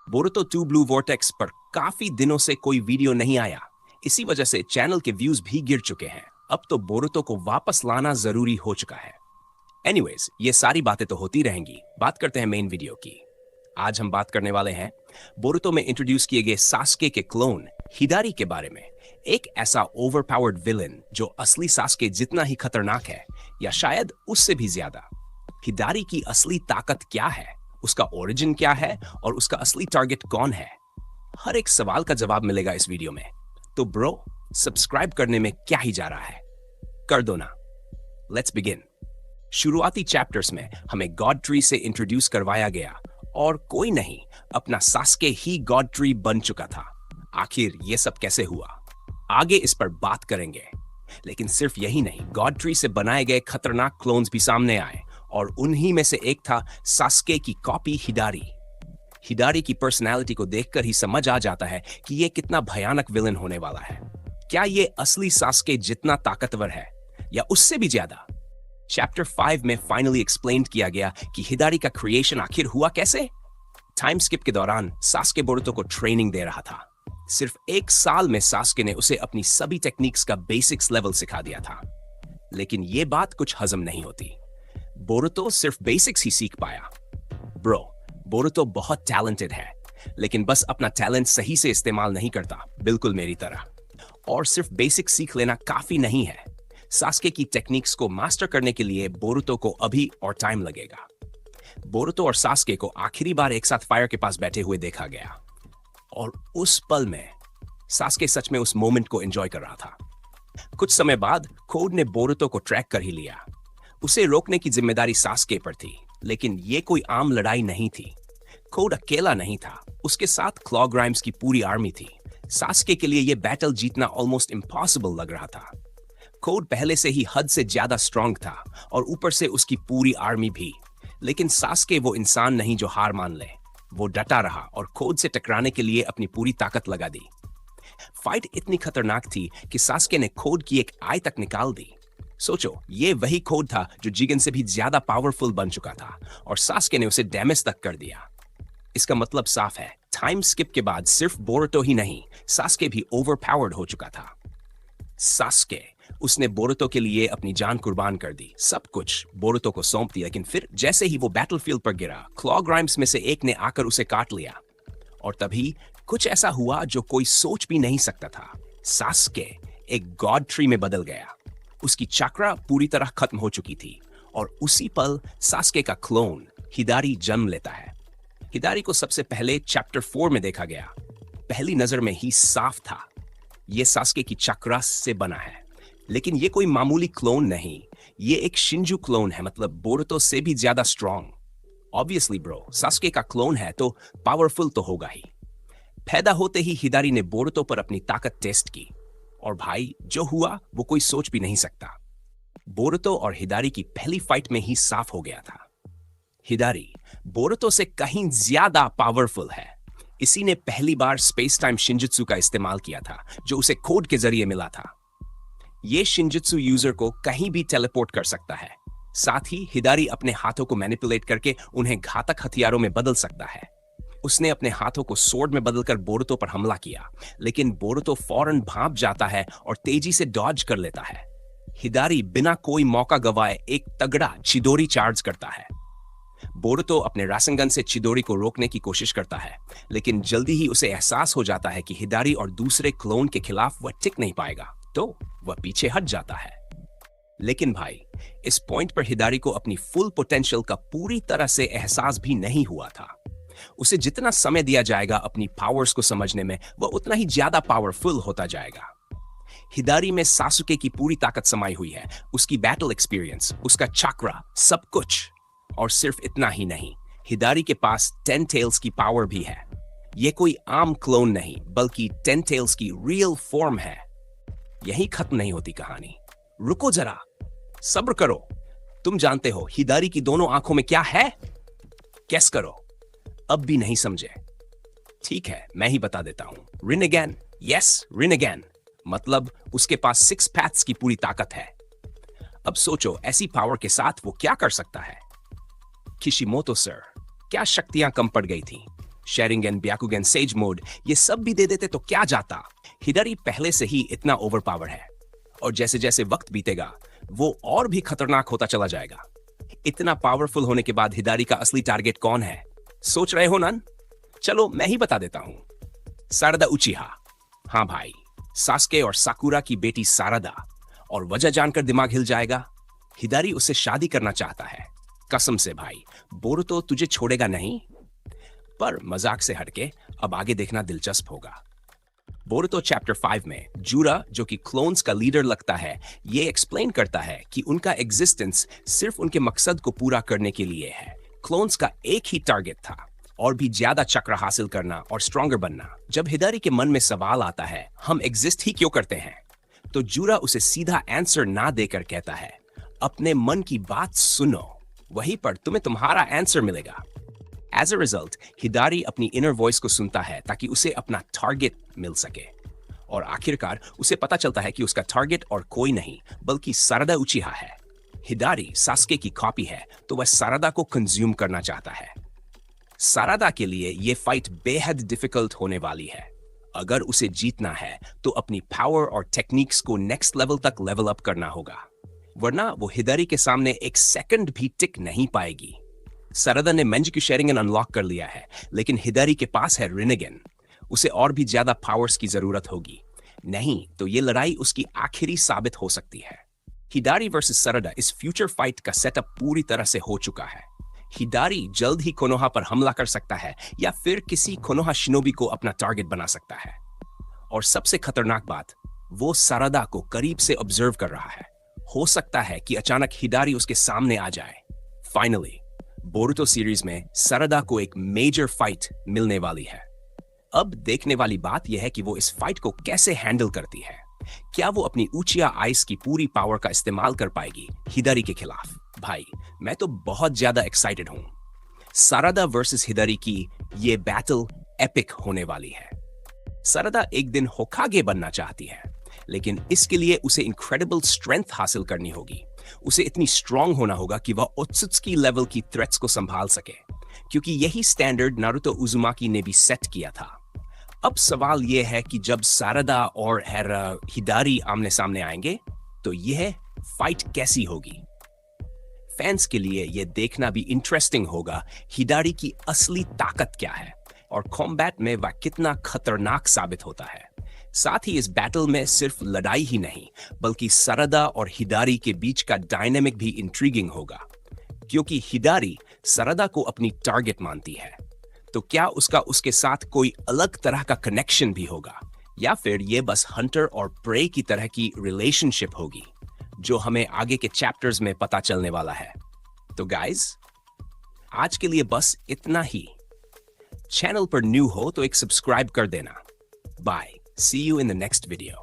Boruto 2 blue vortex पर काफी दिनों से कोई वीडियो नहीं आया। इसी वजह से चैनल के व्यूज भी गिर चुके हैं। अब तो बोरुतो को वापस लाना जरूरी हो चुका है। एनीवेज, ये सारी बातें तो होती रहेंगी। बात करते हैं मेन वीडियो की। आज हम बात करने वाले हैं बोरुतो में इंट्रोड्यूस किए गए सास्के के क्लोन हिदारी के बारे में। एक ऐसा ओवरपावर्ड विलन जो असली सास्के जितना ही खतरनाक है या शायद उससे भी ज्यादा। हिदारी की असली ताकत क्या है, उसका ओरिजिन क्या है और उसका असली टारगेट कौन है? हर एक सवाल का जवाब मिलेगा इस वीडियो में। तो ब्रो, सब्सक्राइब करने में क्या ही जा रहा है, कर दो ना। Let's begin. शुरुआती चैप्टर्स में हमें गॉड ट्री से इंट्रोड्यूस करवाया गया और कोई नहीं, अपना सास्के ही गॉड ट्री बन चुका था। आखिर ये सब कैसे हुआ, आगे इस पर बात करेंगे। लेकिन सिर्फ यही नहीं, गॉड ट्री से बनाए गए खतरनाक क्लोन्स भी सामने आए और उन्हीं में से एक था सास्के की कॉपी हिदारी। हिदारी की पर्सनालिटी को देखकर ही समझ आ जाता है कि ये कितना भयानक विलन होने वाला है। क्या ये असली सास्के जितना ताकतवर है या उससे भी ज्यादा? चैप्टर 5 में फाइनली एक्सप्लेन किया गया कि हिदारी का क्रिएशन आखिर हुआ कैसे। टाइम स्किप के दौरान सास्के बोरुतो को ट्रेनिंग दे रहा था। सिर्फ 1 साल में सास्के ने उसे अपनी सभी टेक्निक्स का बेसिक्स लेवल सिखा दिया था। लेकिन यह बात कुछ हजम नहीं होती। बोरुतो सिर्फ बेसिक्स ही सीख पाया। ब्रो, बोरुतो बहुत टैलेंटेड है, लेकिन बस अपना टैलेंट सही से इस्तेमाल नहीं करता, बिल्कुल मेरी तरह। और सिर्फ बेसिक सीख लेना काफी नहीं है। सास्के की टेक्निक्स को मास्टर करने के लिए बोरुतो को अभी और टाइम लगेगा। बोरुतो और सास्के को आखिरी बार एक साथ फायर के पास बैठे हुए देखा गया और उस पल में सास्के सच में उस मोमेंट को एंजॉय कर रहा था। कुछ समय बाद कोड ने बोरुतो को ट्रैक कर ही लिया। उसे रोकने की जिम्मेदारी सास्के पर थी, लेकिन यह कोई आम लड़ाई नहीं थी। कोड अकेला नहीं था, उसके साथ क्लॉ ग्राइम्स की पूरी आर्मी थी। सास्के के लिए यह बैटल जीतना ऑलमोस्ट इम्पॉसिबल लग रहा था। कोड पहले से ही हद से ज्यादा स्ट्रांग था और ऊपर से उसकी पूरी आर्मी भी। लेकिन सास्के वो इंसान नहीं जो हार मान ले। वो डटा रहा और कोड से टकराने के लिए अपनी पूरी ताकत लगा दी। फाइट इतनी खतरनाक थी कि सास्के ने कोड की एक आई तक निकाल दी। सोचो, ये वही कोड था जो जिगन से भी ज्यादा पावरफुल बन चुका था और सास्के ने उसे डैमेज तक कर दिया। इसका मतलब साफ है, टाइम स्किप के बाद सिर्फ बोरुतो ही नहीं, सास्के भी ओवरपावर्ड हो चुका था। सास्के, उसने बोरुतो के लिए अपनी जान कुर्बान कर दी, सब कुछ बोरुतो को सौंप दिया। लेकिन फिर जैसे ही वो बैटलफील्ड पर गिरा, क्लॉ ग्राइम्स में से एक ने आकर उसे काट लिया और तभी कुछ ऐसा हुआ जो कोई सोच भी नहीं सकता था। सास्के एक गॉड ट्री में बदल गया। उसकी चक्रा पूरी तरह खत्म हो चुकी थी और उसी पल सास्के का क्लोन हिदारी जन्म लेता है। हिदारी को सबसे पहले चैप्टर 4 में देखा गया। पहली नजर में ही साफ था, यह सास्के की चक्रा से बना है। लेकिन ये कोई मामूली क्लोन नहीं, ये एक शिंजू क्लोन है, मतलब बोरुतो से भी ज्यादा स्ट्रांग। ऑब्वियसली ब्रो, सास्के का क्लोन है तो पावरफुल तो होगा ही। पैदा होते ही हिदारी ने बोरुतो पर अपनी ताकत टेस्ट की और भाई जो हुआ वो कोई सोच भी नहीं सकता। बोरुतो और हिदारी की पहली फाइट में ही साफ हो गया था। हिदारी बोरुतो से कहीं ज्यादा पावरफुल है। इसी ने पहली बार स्पेस टाइम शिंजुत्सु का इस्तेमाल किया था, जो उसे कोड के जरिए मिला था। ये शिंजुत्सु यूजर को कहीं भी टेलीपोर्ट कर सकता है। साथ ही हिदारी अपने हाथों को मैनिपुलेट करके उन्हें घातक हथियारों में बदल सकता है। उसने अपने हाथों को स्वॉर्ड में बदलकर बोरुतो पर हमला किया, लेकिन बोरुतो फौरन भाप जाता है और तेजी से डॉज कर लेता है। हिदारी बिना कोई मौका गवाए एक तगड़ा चिदोरी चार्ज करता है। बोरुतो अपने रासेंगन से चिदोरी को रोकने की कोशिश करता है, लेकिन जल्दी ही उसे एहसास हो जाता है कि हिदारी और दूसरे क्लोन के खिलाफ वह टिक नहीं पाएगा, तो वह पीछे हट जाता है। लेकिन भाई, इस पॉइंट पर हिदारी को अपनी फुल पोटेंशियल का पूरी तरह से एहसास भी नहीं हुआ था। उसे जितना समय दिया जाएगा अपनी पावर्स को समझने में, वह उतना ही ज्यादा पावरफुल होता जाएगा। हिदारी में सासुके की पूरी ताकत समाई हुई है, उसकी बैटल एक्सपीरियंस, उसका चक्रा, सब कुछ। और सिर्फ इतना ही नहीं, हिदारी के पास 10 टेल्स की पावर भी है। यह कोई आम क्लोन नहीं, बल्कि 10 टेल्स की रियल फॉर्म है। यही खत्म नहीं होती कहानी, रुको जरा, सब्र करो। तुम जानते हो हिदारी की दोनों आंखों में क्या है? कैस करो, अब भी नहीं समझे? ठीक है, मैं ही बता देता हूं। रिनेगैन, यस रिनेगैन, मतलब उसके पास 6 पैथ्स की पूरी ताकत है। अब सोचो, ऐसी पावर के साथ वो क्या कर सकता है? किशिमोतो सर, क्या शक्तियां कम पड़ गई थी? शेरिंगन, ब्याकुगन, सेज मोड, ये सब भी दे देते तो क्या जाता। हिदारी पहले से ही इतना ओवरपावर है और जैसे जैसे वक्त बीतेगा वो और भी खतरनाक होता चला जाएगा। इतना पावरफुल होने के बाद हिदारी का असली टारगेट कौन है, सोच रहे हो नन? चलो मैं ही बता देता हूं। सारदा उचिहा। हाँ भाई, सास्के और साकुरा की बेटी सारदा। और वजह जानकर दिमाग हिल जाएगा। हिदारी उससे शादी करना चाहता है। कसम से भाई, बोरुतो तुझे छोड़ेगा नहीं। पर मजाक से हटके अब आगे देखना दिलचस्प होगा। बोरुतो चैप्टर 5 में जूरा, जो कि क्लोन्स का लीडर लगता है, ये एक्सप्लेन करता है कि उनका एग्जिस्टेंस सिर्फ उनके मकसद को पूरा करने के लिए है। क्लोन्स का एक ही टारगेट था, और भी ज्यादा चक्र हासिल करना और स्ट्रॉन्गर बनना। जब हिदारी के मन में सवाल आता है हम एग्जिस्ट ही क्यों करते हैं, तो जूरा उसे सीधा आंसर ना देकर कहता है अपने मन की बात सुनो, वहीं पर तुम्हें तुम्हारा आंसर मिलेगा। एज अ रिजल्ट हिदारी अपनी इनर वॉइस को सुनता है ताकि उसे अपना टारगेट मिल सके, और आखिरकार उसे पता चलता है कि उसका टारगेट और कोई नहीं बल्कि सारदा उचिहा है। हिदारी सास्के की कॉपी है तो वह सारदा को कंज्यूम करना चाहता है। सारदा के लिए यह फाइट बेहद डिफिकल्ट होने वाली है। अगर उसे जीतना है तो अपनी पावर और टेक्निक्स को नेक्स्ट लेवल तक लेवल अप करना होगा, वरना वो हिदारी के सामने एक सेकंड भी टिक नहीं पाएगी। सारदा ने मेंजिक्यू शेरिंगन अनलॉक कर लिया है, लेकिन हिदारी के पास है रिनेगन। उसे और भी ज्यादा पावर्स की जरूरत होगी, नहीं तो ये लड़ाई उसकी आखिरी साबित हो सकती है। हिदारी वर्सेस सारदा इस फ्यूचर फाइट का सेटअप पूरी तरह से हो चुका है। हिदारी जल्द ही कोनोहा पर हमला कर सकता है या फिर किसी कोनोहा शिनोबी को अपना टारगेट बना सकता है। और सबसे खतरनाक बात, वो सारदा को करीब से ऑब्जर्व कर रहा है। हो सकता है कि अचानक हिदारी उसके सामने आ जाए। फाइनली बोरुतो सीरीज में सारदा को एक मेजर फाइट मिलने वाली है। अब देखने वाली बात यह है कि वो इस फाइट को कैसे हैंडल करती है। क्या वो अपनी उचिया आइस की पूरी पावर का इस्तेमाल कर पाएगी हिदारी के खिलाफ? भाई मैं तो बहुत ज्यादा एक्साइटेड हूं। सारदा वर्सेस हिदारी की ये बैटल एपिक होने वाली है। सारदा एक दिन होकागे बनना चाहती है, लेकिन इसके लिए उसे इनक्रेडिबल स्ट्रेंथ हासिल करनी होगी। उसे इतनी स्ट्रांग होना होगा कि वह ओत्सुत्सुकी लेवल की थ्रेट्स को संभाल सके, क्योंकि यही स्टैंडर्ड नारुतो उजुमाकी ने भी सेट किया था। अब सवाल यह है कि जब सारदा और हिदारी आमने सामने आएंगे तो यह फाइट कैसी होगी। फैंस के लिए यह देखना भी इंटरेस्टिंग होगा हिदारी की असली ताकत क्या है और कॉम्बैट में वह कितना खतरनाक साबित होता है। साथ ही इस बैटल में सिर्फ लड़ाई ही नहीं बल्कि सारदा और हिदारी के बीच का डायनेमिक भी इंट्रीगिंग होगा, क्योंकि हिदारी सारदा को अपनी टारगेट मानती है। तो क्या उसका उसके साथ कोई अलग तरह का कनेक्शन भी होगा, या फिर ये बस हंटर और प्रे की तरह की रिलेशनशिप होगी जो हमें आगे के चैप्टर्स में पता चलने वाला है। तो गाइज आज के लिए बस इतना ही। चैनल पर न्यू हो तो एक सब्सक्राइब कर देना। Bye, see you in the next video.